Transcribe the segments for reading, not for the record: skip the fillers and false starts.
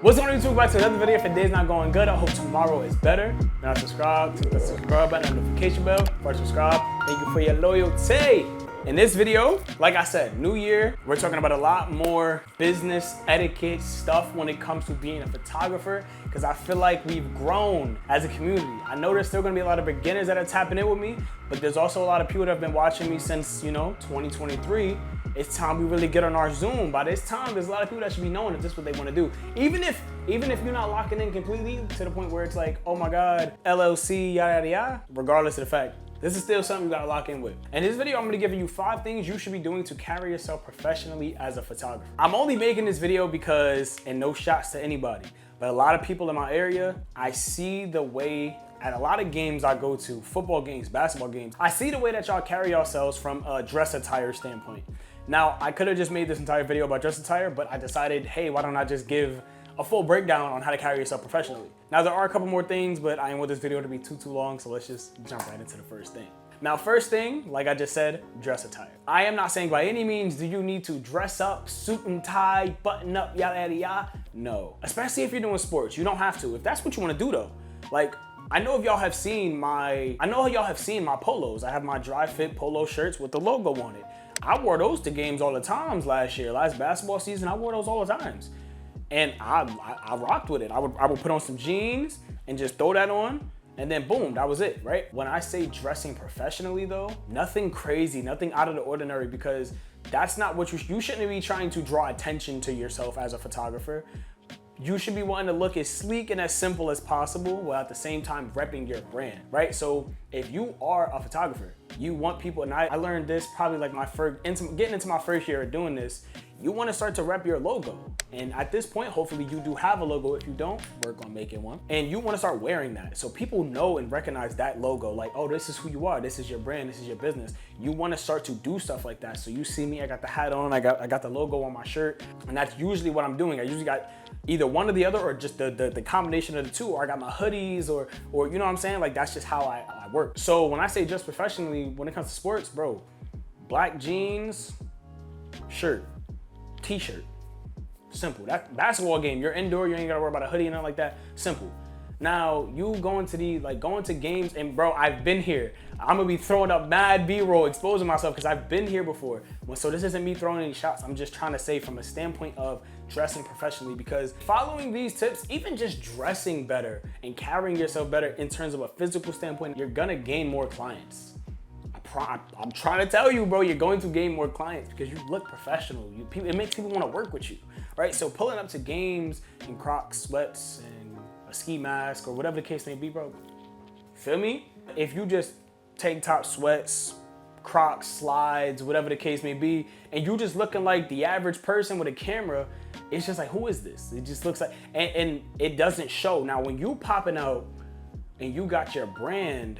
What's going on YouTube? Back to another video. If your day's not going good, I hope tomorrow is better. Now subscribe, click the subscribe button and notification bell. First subscribe. Thank you for your loyalty. In this video, like I said, new year, we're talking about a lot more business etiquette stuff when it comes to being a photographer, because I feel like we've grown as a community. I know there's still gonna be a lot of beginners that are tapping in with me, but there's also a lot of people that have been watching me since, 2023. It's time we really get on our Zoom. By this time, there's a lot of people that should be knowing that this is what they want to do. Even if you're not locking in completely to the point where it's like, oh my God, LLC, yada, yada, yada, regardless of the fact, this is still something you gotta lock in with. In this video, I'm gonna give you 5 things you should be doing to carry yourself professionally as a photographer. I'm only making this video because, and no shots to anybody, but a lot of people in my area, I see the way at a lot of games I go to, football games, basketball games, I see the way that y'all carry yourselves from a dress attire standpoint. Now, I could have just made this entire video about dress attire, but I decided, hey, why don't I just give a full breakdown on how to carry yourself professionally. Now, there are a couple more things, but I didn't want this video to be too long, so let's just jump right into the first thing. Now, first thing, like I just said, dress attire. I am not saying by any means do you need to dress up, suit and tie, button up, yada, yada, yada. No, especially if you're doing sports, you don't have to. If that's what you want to do though, like, I know y'all have seen my polos. I have my dry fit polo shirts with the logo on it. I wore those to games all the times last year. Last basketball season, I wore those all the times. And I rocked with it. I would put on some jeans and just throw that on, and then boom, that was it, right? When I say dressing professionally though, nothing crazy, nothing out of the ordinary, because that's not what you shouldn't be trying to draw attention to yourself as a photographer. You should be wanting to look as sleek and as simple as possible while at the same time repping your brand, right? So if you are a photographer, you want people, and I learned this probably like getting into my first year of doing this, you want to start to rep your logo. And at this point, hopefully you do have a logo. If you don't, work on making one. And you want to start wearing that. So people know and recognize that logo, like, oh, this is who you are. This is your brand. This is your business. You want to start to do stuff like that. So you see me, I got the hat on, I got the logo on my shirt. And that's usually what I'm doing. I usually got either one or the other, or just the combination of the two, or I got my hoodies, or you know what I'm saying? Like, that's just how I work. So when I say dress professionally, when it comes to sports, bro, black jeans, shirt, t-shirt, simple. That basketball game, you're indoor, you ain't gotta worry about a hoodie and nothing like that, simple. Now, you going to games, and bro, I've been here. I'm gonna be throwing up mad B-roll, exposing myself, because I've been here before. So this isn't me throwing any shots. I'm just trying to say from a standpoint of dressing professionally, because following these tips, even just dressing better and carrying yourself better in terms of a physical standpoint, you're gonna gain more clients. I'm trying to tell you, bro, you're going to gain more clients because you look professional. It makes people want to work with you, right? So pulling up to games in Crocs, sweats, and a ski mask, or whatever the case may be, bro, feel me? If you just tank top, sweats, Crocs, slides, whatever the case may be, and you just looking like the average person with a camera, it's just like, who is this? It just looks like, and it doesn't show. Now, when you popping out and you got your brand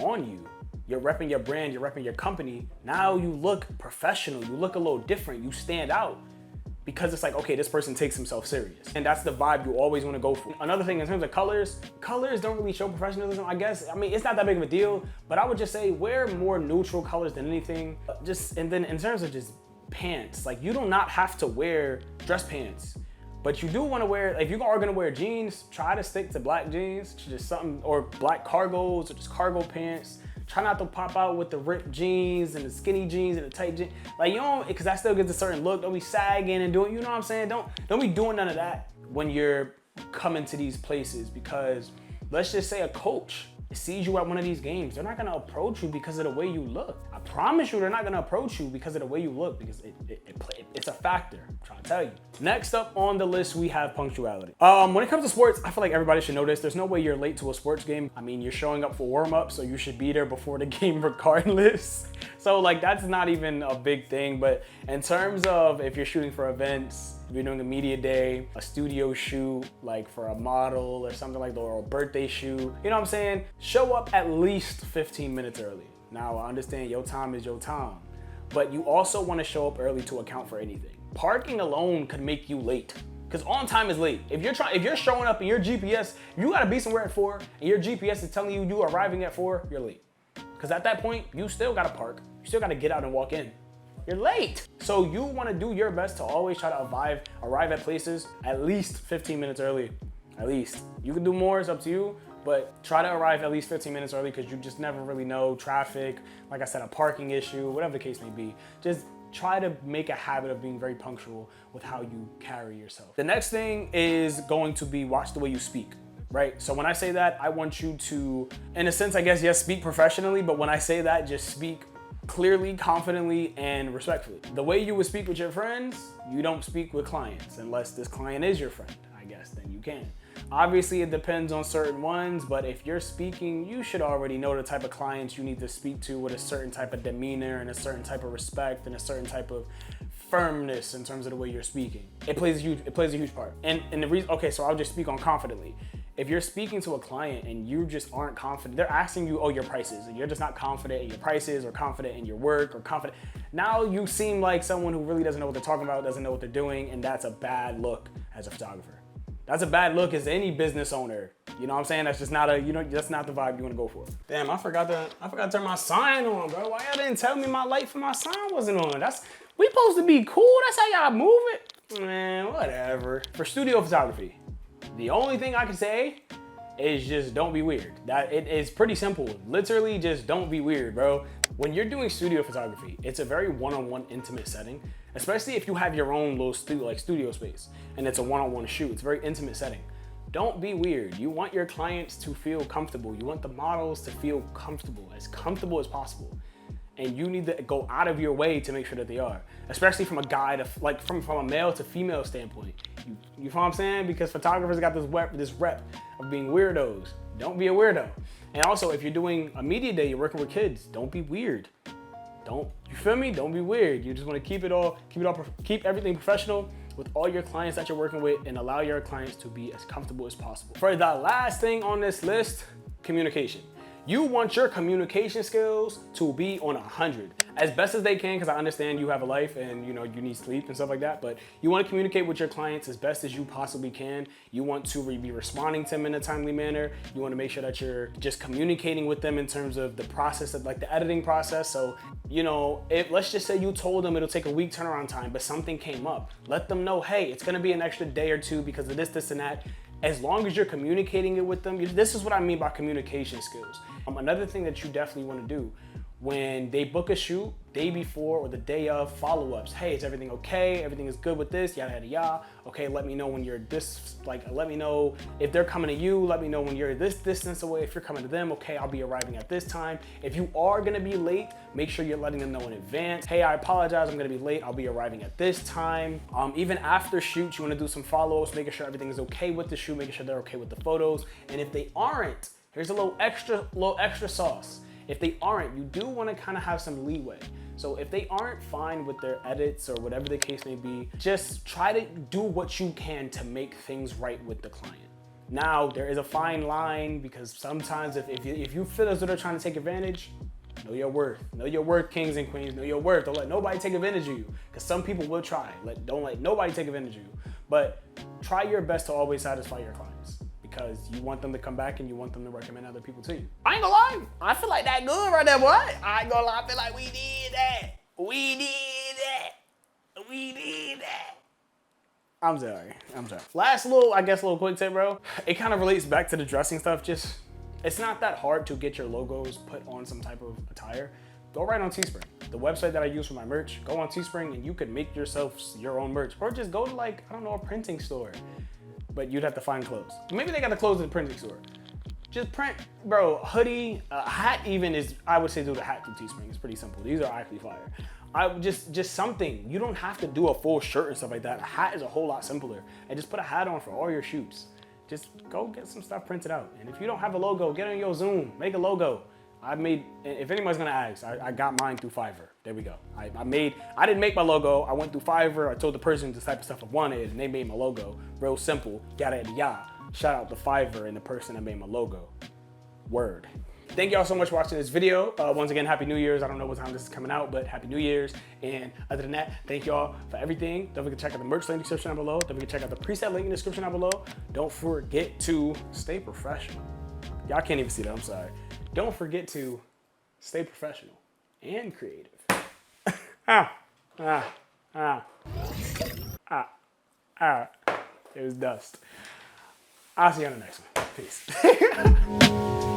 on you, you're repping your brand, you're repping your company, now you look professional, you look a little different, you stand out, because it's like, okay, this person takes himself serious. And that's the vibe you always want to go for. Another thing in terms of colors don't really show professionalism, I guess. I mean, it's not that big of a deal, but I would just say wear more neutral colors than anything. And then in terms of just pants, like, you do not have to wear dress pants, but you do want to wear, if you are going to wear jeans, try to stick to black jeans, just something, or black cargos, or just cargo pants. Try not to pop out with the ripped jeans and the skinny jeans and the tight jeans. Like, you don't, because that still gives a certain look. Don't be sagging and doing, you know what I'm saying? Don't be doing none of that when you're coming to these places, because let's just say a coach sees you at one of these games. They're not gonna approach you because of the way you look. I promise you, they're not gonna approach you because of the way you look, because it's a factor, I'm trying to tell you. Next up on the list, we have punctuality. When it comes to sports, I feel like everybody should know this. There's no way you're late to a sports game. I mean, you're showing up for warm-up, so you should be there before the game regardless. So like, that's not even a big thing. But in terms of if you're shooting for events, if you're doing a media day, a studio shoot, like for a model or something like that, or a birthday shoot, you know what I'm saying? Show up at least 15 minutes early. Now, I understand your time is your time, but you also want to show up early to account for anything. Parking alone could make you late, because on time is late. If you're showing up in your GPS, you gotta be somewhere at 4, and your GPS is telling you you are arriving at 4, you're late. Because at that point, you still gotta park. You still gotta get out and walk in. You're late. So you want to do your best to always try to arrive at places at least 15 minutes early. At least. You can do more, it's up to you, but try to arrive at least 15 minutes early because you just never really know traffic, like I said, a parking issue, whatever the case may be. Just try to make a habit of being very punctual with how you carry yourself. The next thing is going to be watch the way you speak. Right? So when I say that, I want you to, in a sense, I guess, yes, speak professionally, but when I say that, just speak clearly, confidently, and respectfully. The way you would speak with your friends, you don't speak with clients unless this client is your friend, I guess, then you can. Obviously, it depends on certain ones, but if you're speaking, you should already know the type of clients you need to speak to with a certain type of demeanor and a certain type of respect and a certain type of firmness in terms of the way you're speaking. It plays a huge part. And the reason, okay, so I'll just speak on confidently. If you're speaking to a client and you just aren't confident, they're asking you, oh, your prices, and you're just not confident in your prices or confident in your work or confident. Now you seem like someone who really doesn't know what they're talking about, doesn't know what they're doing, and that's a bad look as a photographer. That's a bad look as any business owner. You know what I'm saying? That's just not a, that's not the vibe you want to go for. Damn, I forgot to turn my sign on, bro. Why y'all didn't tell me my light for my sign wasn't on? We supposed to be cool. That's how y'all move it. Man, whatever. For studio photography, the only thing I can say is just don't be weird. It is pretty simple. Literally just don't be weird, bro. When you're doing studio photography, it's a very one-on-one intimate setting, especially if you have your own little studio space and it's a one-on-one shoot. It's a very intimate setting. Don't be weird. You want your clients to feel comfortable. You want the models to feel comfortable as possible. And you need to go out of your way to make sure that they are, especially from a guy to, like, from a male to female standpoint. You know what I'm saying? Because photographers got this rep of being weirdos. Don't be a weirdo. And also, if you're doing a media day, you're working with kids, don't be weird. You feel me? Don't be weird. You just want to keep everything professional with all your clients that you're working with and allow your clients to be as comfortable as possible. For the last thing on this list, communication. You want your communication skills to be on 100 as best as they can, because I understand you have a life and you need sleep and stuff like that, but you want to communicate with your clients as best as you possibly can. You want to be responding to them in a timely manner. You want to make sure that you're just communicating with them in terms of the process of, like, the editing process. So, let's just say you told them it'll take a week turnaround time, but something came up. Let them know, hey, it's going to be an extra day or two because of this, and that. As long as you're communicating it with them, this is what I mean by communication skills. Another thing that you definitely want to do when they book a shoot, day before or the day of, follow-ups. Hey, is everything okay? Everything is good with this, yada, yada, yada. Okay, let me know when you're let me know if they're coming to you, let me know when you're this distance away. If you're coming to them, okay, I'll be arriving at this time. If you are gonna be late, make sure you're letting them know in advance. Hey, I apologize, I'm gonna be late, I'll be arriving at this time. Even after shoot, you wanna do some follow-ups, making sure everything is okay with the shoot, making sure they're okay with the photos. And if they aren't, here's a little extra sauce. If they aren't, you do want to kind of have some leeway. So if they aren't fine with their edits or whatever the case may be, just try to do what you can to make things right with the client. Now, there is a fine line because sometimes if you feel as though they're trying to take advantage, know your worth. Know your worth, kings and queens. Know your worth. Don't let nobody take advantage of you, because some people will try. Don't let nobody take advantage of you. But try your best to always satisfy your clients, because you want them to come back and you want them to recommend other people to you. I ain't gonna lie, I feel like that good right there, boy. I ain't gonna lie, I feel like we did that. We did that. We did that. I'm sorry. Last little quick tip, bro. It kind of relates back to the dressing stuff. It's not that hard to get your logos put on some type of attire. Go right on Teespring. The website that I use for my merch, go on Teespring and you can make yourself your own merch. Or just go to, like, I don't know, a printing store. But you'd have to find clothes. Maybe they got the clothes in the printing store. Just print, bro, hoodie, hat even is, I would say do the hat through Teespring. It's pretty simple. These are actually fire. Just something. You don't have to do a full shirt and stuff like that. A hat is a whole lot simpler. And just put a hat on for all your shoots. Just go get some stuff printed out. And if you don't have a logo, get on your Zoom, make a logo. If anybody's gonna ask, I got mine through Fiverr. There we go. I didn't make my logo. I went through Fiverr. I told the person this type of stuff I wanted, and they made my logo. Real simple. Yada, yada, yada. Shout out to Fiverr and the person that made my logo. Word. Thank y'all so much for watching this video. Once again, Happy New Year's. I don't know what time this is coming out, but Happy New Year's. And other than that, thank y'all for everything. Don't forget to check out the merch link in the description down below. Don't forget to check out the preset link in the description down below. Don't forget to stay professional. Y'all can't even see that, I'm sorry. Don't forget to stay professional and creative. Alright. It was dust. I'll see you on the next one. Peace.